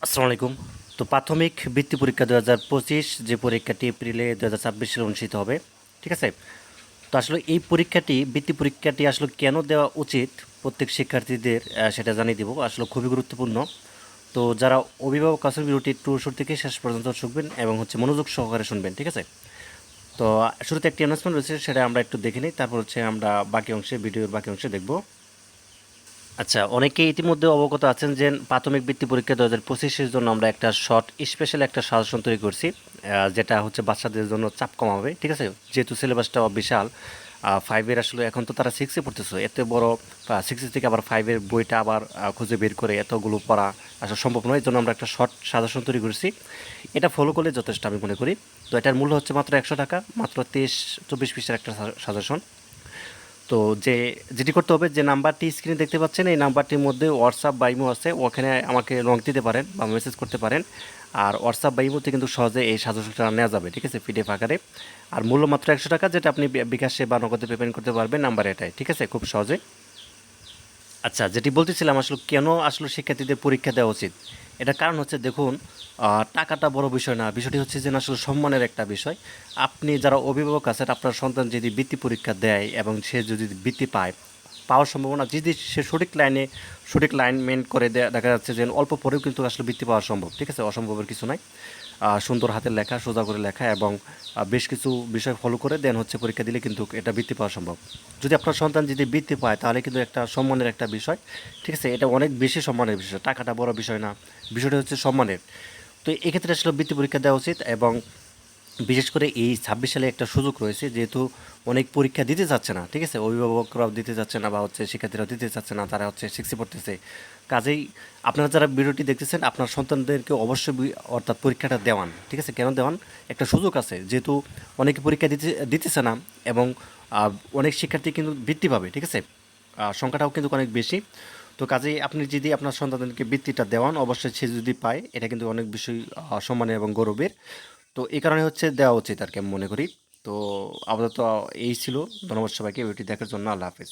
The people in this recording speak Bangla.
আসসালামু আলাইকুম। তো প্রাথমিক বৃত্তি পরীক্ষা 2025 যে পরীক্ষাটি এপ্রিলে 2026 সালে অনুষ্ঠিত হবে, ঠিক আছে? তো আসলে এই পরীক্ষাটি বৃত্তি পরীক্ষাটি আসলে কেন দেওয়া উচিত প্রত্যেক শিক্ষার্থীদের, সেটা জানিয়ে দেবো। আসলে খুবই গুরুত্বপূর্ণ। তো যারা অভিভাবক আছেন ভিডিওটি একটু শুরু থেকে শেষ পর্যন্ত শুনবেন এবং মনোযোগ সহকারে শুনবেন, ঠিক আছে? তো শুরুতে একটি অ্যানাউন্সমেন্ট রয়েছে, সেটা আমরা একটু দেখে নিই, তারপর আমরা বাকি অংশে ভিডিওর বাকি অংশে দেখব। আচ্ছা, অনেকেই ইতিমধ্যে অবগত আছেন যে প্রাথমিক বৃত্তি পরীক্ষা 2025-এর জন্য আমরা একটা শর্ট স্পেশাল একটা সাজেশন তৈরি করছি, যেটা হচ্ছে বাচ্চাদের জন্য চাপ কমাবে, ঠিক আছে? যেহেতু সিলেবাসটা বিশাল, ফাইভের আসলে এখন তো তারা সিক্সে পড়তেছে, এত বড় সিক্সে থেকে আবার ফাইভের বইটা আবার খুঁজে বের করে এতগুলো পড়া আসলে সম্ভব নয়। এই জন্য আমরা একটা শর্ট সাজেশন তৈরি করেছি, এটা ফলো করলে যথেষ্ট আমি মনে করি। তো এটার মূল্য হচ্ছে মাত্র 100 টাকা, মাত্র 23-24 পৃষ্ঠার একটা সাজেশন। তো যেটি করতে হবে, যে নাম্বারটি স্ক্রিনে দেখতে পাচ্ছেন এই নাম্বারটির মধ্যে হোয়াটসঅ্যাপ বা ইমো আছে, ওখানে আমাকে নক দিতে পারেন বা মেসেজ করতে পারেন। আর হোয়াটসঅ্যাপ বা ইমোতে কিন্তু সহজে এই সাজেশনটা নেওয়া যাবে, ঠিক আছে, পিডিএফ আকারে। আর মূল্য মাত্র 100 টাকা, যেটা আপনি বিকাশে বা নগদে পেমেন্ট করতে পারবেন নাম্বার এটাই, ঠিক আছে, খুব সহজে। আচ্ছা, যেটি বলতেছিলাম, আসলে কেন আসলে শিক্ষার্থীদের পরীক্ষা দেওয়া উচিত, এটার কারণ হচ্ছে দেখুন, টাকাটা বড় বিষয় না, বিষয়টি হচ্ছে যে আসলে সম্মানের একটা বিষয়। আপনি যারা অভিভাবক আছেন, আপনার সন্তান যদি বৃত্তি পরীক্ষা দেয় এবং সে যদি বৃত্তি পাওয়ার সম্ভাবনা, যদি সে সঠিক লাইন মেন করে দেখা যাচ্ছে যে অল্প পরেও কিন্তু আসলে বৃত্তি পাওয়া সম্ভব, ঠিক আছে, অসম্ভবের কিছু নাই। সুন্দর হাতের লেখা, সোজা করে লেখা এবং বেশ কিছু বিষয় ফলো করে দেন পরীক্ষা দিলে কিন্তু এটা বৃত্তি পাওয়া সম্ভব। যদি আপনার সন্তান যদি বৃত্তি পায় তাহলে কিন্তু একটা সম্মানের একটা বিষয়, ঠিক আছে, এটা অনেক বেশি সম্মানের বিষয়, টাকাটা বড় বিষয় না, বিষয়টা হচ্ছে সম্মানের। তো এক্ষেত্রে আসলে বৃত্তি পরীক্ষা দেওয়া উচিত। এবং বিশেষ করে এই 26 সালে একটা সুযোগ রয়েছে, যেহেতু অনেক পরীক্ষা দিতে চাচ্ছে না, ঠিক আছে, অভিভাবকরাও দিতে চাচ্ছে না বা শিক্ষার্থীরাও দিতে চাচ্ছে না, তারা সিক্সে পড়তেছে। কাজেই আপনারা যারা ভিডিওটি দেখতেছেন, আপনার সন্তানদেরকে অবশ্যই অর্থাৎ পরীক্ষাটা দেওয়ান, ঠিক আছে। কেন দেওয়ান? একটা সুযোগ আছে, যেহেতু অনেকে পরীক্ষা দিতেছে না এবং অনেক শিক্ষার্থী কিন্তু বৃত্তি পাবে, ঠিক আছে, সংখ্যাটাও কিন্তু অনেক বেশি। তো কাজেই আপনি যদি আপনার সন্তানদেরকে বৃত্তিটা দেওয়ান, অবশ্যই সে যদি পায়, এটা কিন্তু অনেক বেশি সম্মানের এবং গৌরবের। তো এই কারণে দেওয়া উচিত আর কি, আমি মনে করি। তো আপাতত এই ছিল। ধন্যবাদ সবাইকে ভিডিওটি দেখার জন্য। আল্লাহ হাফেজ।